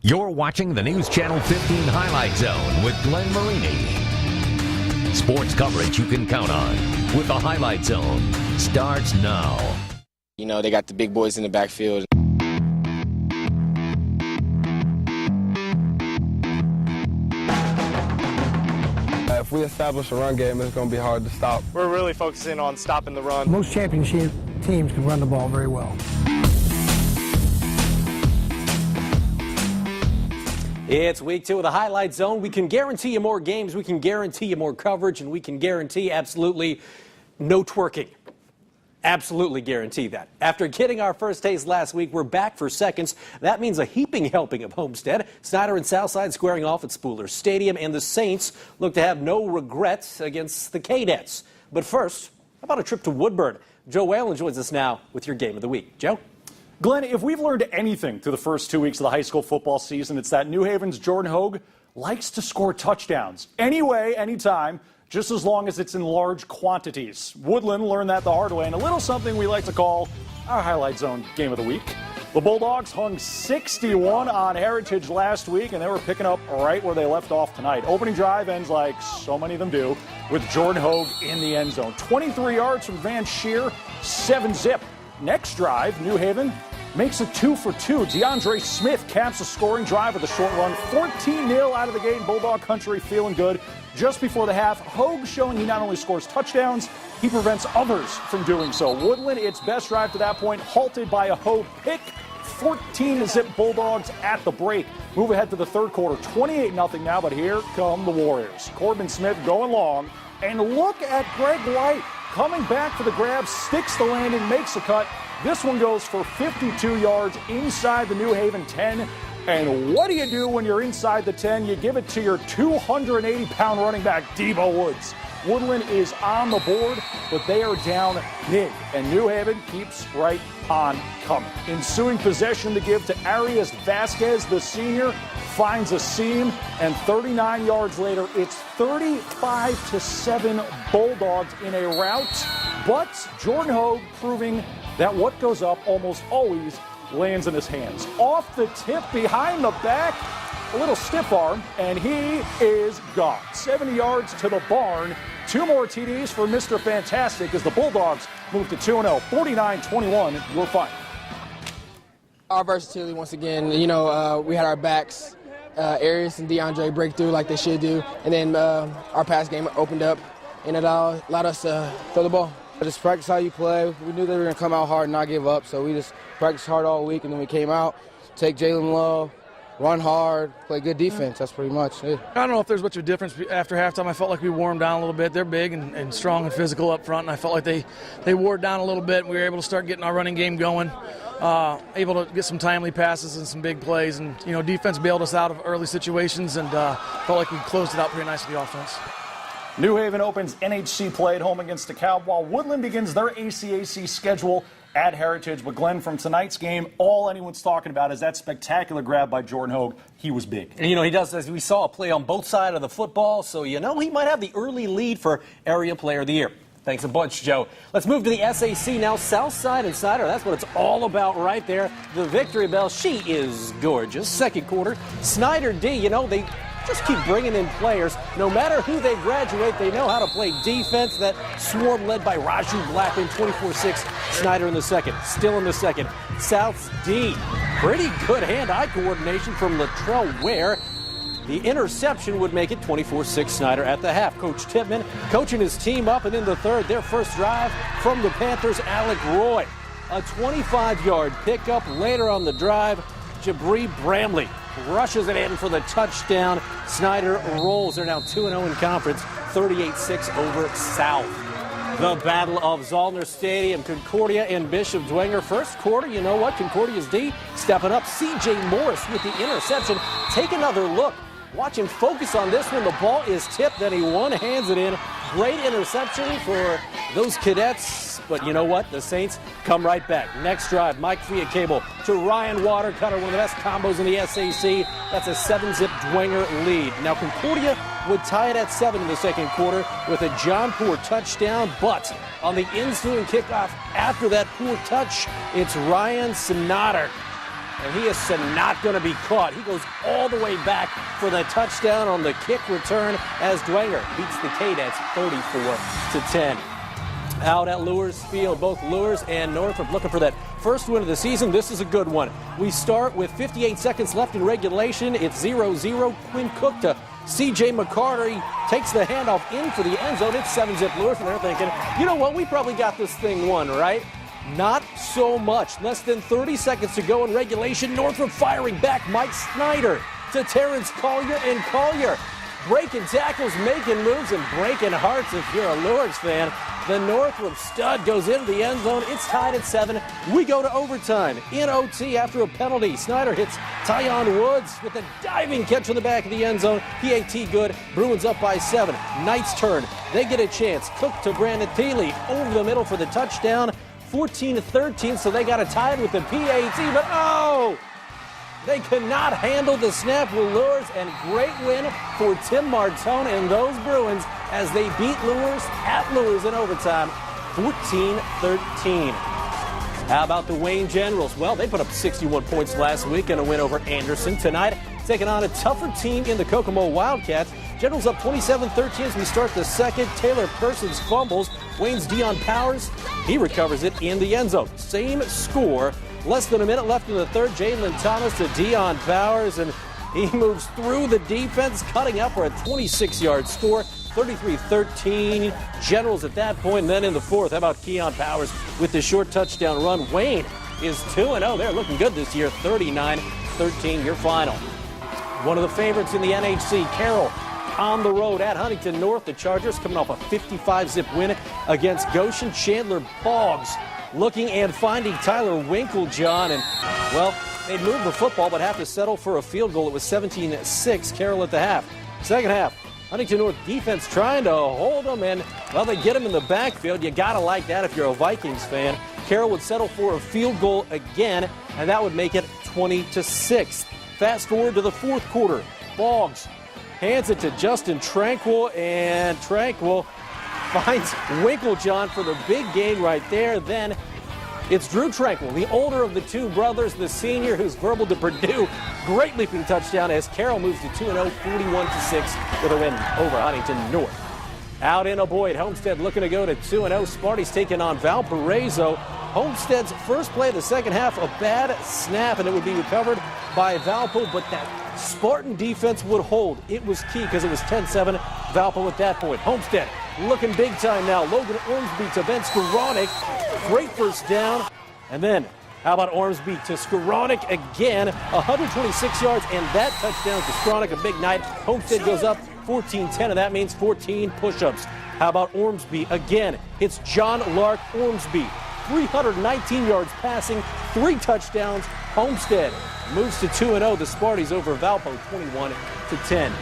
You're watching the News Channel 15 Highlight Zone with Glenn Marini. Sports coverage you can count on with the Highlight Zone starts now. You know, they got the big boys in the backfield. If we establish a run game, it's going to be hard to stop. We're really focusing on stopping the run. Most championship teams can run the ball very well. It's week 2 of the Highlight Zone. We can guarantee you more games, we can guarantee you more coverage, and we can guarantee absolutely no twerking. Absolutely guarantee that. After getting our first taste last week, we're back for seconds. That means a heaping helping of Homestead. Snyder and Southside squaring off at Spooler Stadium, and the Saints look to have no regrets against the Cadettes. But first, how about a trip to Woodburn? Joe Whalen joins us now with your game of the week. Joe? Glenn, if we've learned anything through the first 2 weeks of the high school football season, it's that New Haven's Jordan Hogue likes to score touchdowns. Anyway, anytime, just as long as it's in large quantities. Woodland learned that the hard way in a little something we like to call our Highlight Zone Game of the Week. The Bulldogs hung 61 on Heritage last week, and they were picking up right where they left off tonight. Opening drive ends like so many of them do, with Jordan Hogue in the end zone. 23 yards from Van Sheer, 7-zip. Next drive, New Haven makes it 2 for 2. DeAndre Smith caps a scoring drive with a short run. 14-0 out of the gate in Bulldog country, feeling good. Just before the half, Hogue showing he not only scores touchdowns, he prevents others from doing so. Woodland, its best drive to that point, halted by a Hogue pick. 14-zip Bulldogs at the break. Move ahead to the third quarter, 28-0 now, but here come the Warriors. Corbin Smith going long, and look at Greg White coming back for the grab, sticks the landing, makes a cut. This one goes for 52 yards inside the New Haven 10. And what do you do when you're inside the 10? You give it to your 280-pound running back, Debo Woods. Woodland is on the board, but they are down big, and New Haven keeps right on coming. Ensuing possession to give to Arias Vasquez, the senior, finds a seam, and 39 yards later, it's 35-7 Bulldogs in a rout. But Jordan Hogue proving that what goes up almost always lands in his hands. Off the tip, behind the back, a little stiff arm, and he is gone. 70 yards to the barn. 2 more TDs for Mr. Fantastic as the Bulldogs move to 2-0. 49-21, your final. Our versatility, once again, you know, we had our backs. Arias and DeAndre break through like they should do, and then our pass game opened up, and it allowed us to throw the ball. Just practice how you play. We knew they were going to come out hard and not give up, so we just practiced hard all week, and then we came out, take Jalen Lowe, run hard, play good defense. That's pretty much it. I don't know if there's much of a difference after halftime. I felt like we wore them down a little bit. They're big and strong and physical up front, and I felt like they wore it down a little bit, and we were able to start getting our running game going, able to get some timely passes and some big plays, and, you know, defense bailed us out of early situations, and felt like we closed it out pretty nicely the offense. New Haven opens NHC play at home against DeKalb, while Woodland begins their ACAC schedule at Heritage. But Glenn, from tonight's game, all anyone's talking about is that spectacular grab by Jordan Hogue. He was big. And, you know, he does, as we saw, a play on both sides of the football, so, you know, he might have the early lead for Area Player of the Year. Thanks a bunch, Joe. Let's move to the SAC now. Southside and Snyder, that's what it's all about right there. The victory bell, she is gorgeous. Second quarter, Snyder D, you know, they just keep bringing in players. No matter who they graduate, they know how to play defense. That swarm led by Raju Blackman, 24-6. Snyder in the second. Still in the second. South's D. Pretty good hand-eye coordination from Latrell Ware. The interception would make it 24-6 Snyder at the half. Coach Tippmann coaching his team up, and in the third, their first drive from the Panthers, Alec Roy. A 25-yard pickup later on the drive. Jabri Bramley rushes it in for the touchdown. Snyder rolls. They're now 2-0 in conference, 38-6 over South. The Battle of Zollner Stadium, Concordia and Bishop Dwenger. First quarter, you know what? Concordia's D stepping up. C.J. Morris with the interception. Take another look. Watch him focus on this one. The ball is tipped, then he one-hands it in. Great interception for those cadets. But you know what? The Saints come right back. Next drive, Mike Fiacable to Ryan Watercutter, one of the best combos in the SAC. That's a 7-zip Dwenger lead. Now Concordia would tie it at 7 in the second quarter with a John Poor touchdown. But on the ensuing kickoff after that poor touch, it's Ryan Snyder and he is not going to be caught. He goes all the way back for the touchdown on the kick return as Dwenger beats the Cadets 34-10. Out at Lures Field, both Lures and Northrop looking for that first win of the season. This is a good one. We start with 58 seconds left in regulation. It's 0-0. Quinn Cook to C.J. McCarter. He takes the handoff in for the end zone. It's 7-zip Lures, and they're thinking, you know what, we probably got this thing won, right? Not so much. Less than 30 seconds to go in regulation. Northrop firing back. Mike Snyder to Terrence Collier, and Collier breaking tackles, making moves, and breaking hearts if you're a Lures fan. The Northrop stud goes into the end zone. It's tied at 7. We go to overtime. In OT after a penalty, Snyder hits Tyon Woods with a diving catch in the back of the end zone. PAT good. Bruins up by 7. Knights turn. They get a chance. Cook to Brandon Thiele over the middle for the touchdown. 14-13, so they got a tie with the PAT, but oh! They could not handle the snap with Lures, and great win for Tim Martone and those Bruins as they beat Lures at Lures in overtime, 14-13. How about the Wayne Generals? Well, they put up 61 points last week in a win over Anderson. Tonight, taking on a tougher team in the Kokomo Wildcats. Generals up 27-13 as we start the second. Taylor Persons fumbles. Wayne's Dion Powers, he recovers it in the end zone. Same score. Less than a minute left in the third. Jalen Thomas to Dion Powers, and he moves through the defense, cutting up for a 26-yard score. 33-13. Generals at that point. And then in the fourth, how about Keon Powers with the short touchdown run? Wayne is 2-0. They're looking good this year. 39-13, your final. One of the favorites in the NHC, Carroll, on the road at Huntington North. The Chargers coming off a 55-zip win against Goshen. Chandler Boggs looking and finding Tyler Winklejohn. And, well, they'd move the football but have to settle for a field goal. It was 17-6, Carroll at the half. Second half, Huntington North defense trying to hold them, and, well, they get them in the backfield. You got to like that if you're a Vikings fan. Carroll would settle for a field goal again, and that would make it 20-6. Fast forward to the fourth quarter. Boggs hands it to Justin Tranquil, and Tranquil finds Winklejohn for the big gain right there. Then it's Drew Tranquil, the older of the two brothers, the senior who's verbal to Purdue. Great leaping touchdown as Carroll moves to 2-0, 41-6 with a win over Huntington North. Out in Boyd, Homestead looking to go to 2-0. Sparty's taking on Valparaiso. Homestead's first play of the second half, a bad snap, and it would be recovered by Valpo, but that Spartan defense would hold. It was key because it was 10-7 Valpo at that point. Homestead looking big time now. Logan Ormsby to Ben Skowronek. Great first down. And then, how about Ormsby to Skowronek again? 126 yards and that touchdown to Skowronek, a big night. Homestead goes up 14-10, and that means 14 push-ups. How about Ormsby again? It's John Lark Ormsby. 319 yards passing, 3 touchdowns. Homestead moves to 2-0. The Sparties over Valpo, 21-10.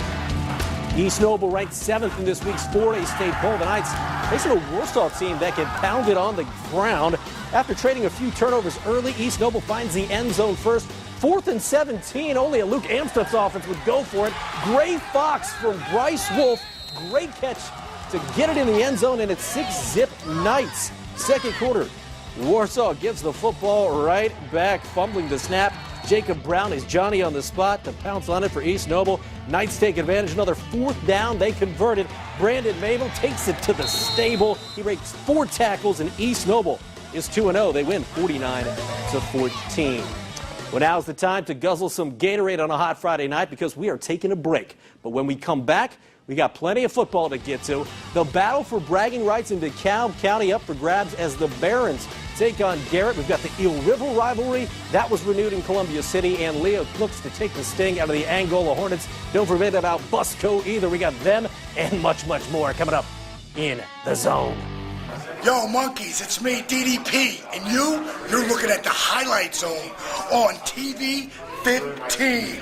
East Noble ranked 7th in this week's 4A state poll. The Knights facing a Warsaw team that can pound it on the ground. After trading a few turnovers early, East Noble finds the end zone first. 4th and 17. Only a Luke Amstutz offense would go for it. Gray Fox from Bryce Wolf. Great catch to get it in the end zone, and it's 6-zip Knights. Second quarter, Warsaw gives the football right back, fumbling the snap. Jacob Brown is Johnny on the spot to pounce on it for East Noble. Knights take advantage. Another 4th down. They convert it. Brandon Mabel takes it to the stable. He breaks 4 tackles, and East Noble is 2-0. They win 49-14. Well, now's the time to guzzle some Gatorade on a hot Friday night because we are taking a break. But when we come back, we got plenty of football to get to. The battle for bragging rights in DeKalb County up for grabs as the Barons take on Garrett. We've got the Eel River rivalry. That was renewed in Columbia City, and Leo looks to take the sting out of the Angola Hornets. Don't forget about Busco either. We got them and much, much more coming up in The Zone. Yo, monkeys, it's me, DDP, and you're looking at the Highlight Zone on TV 15.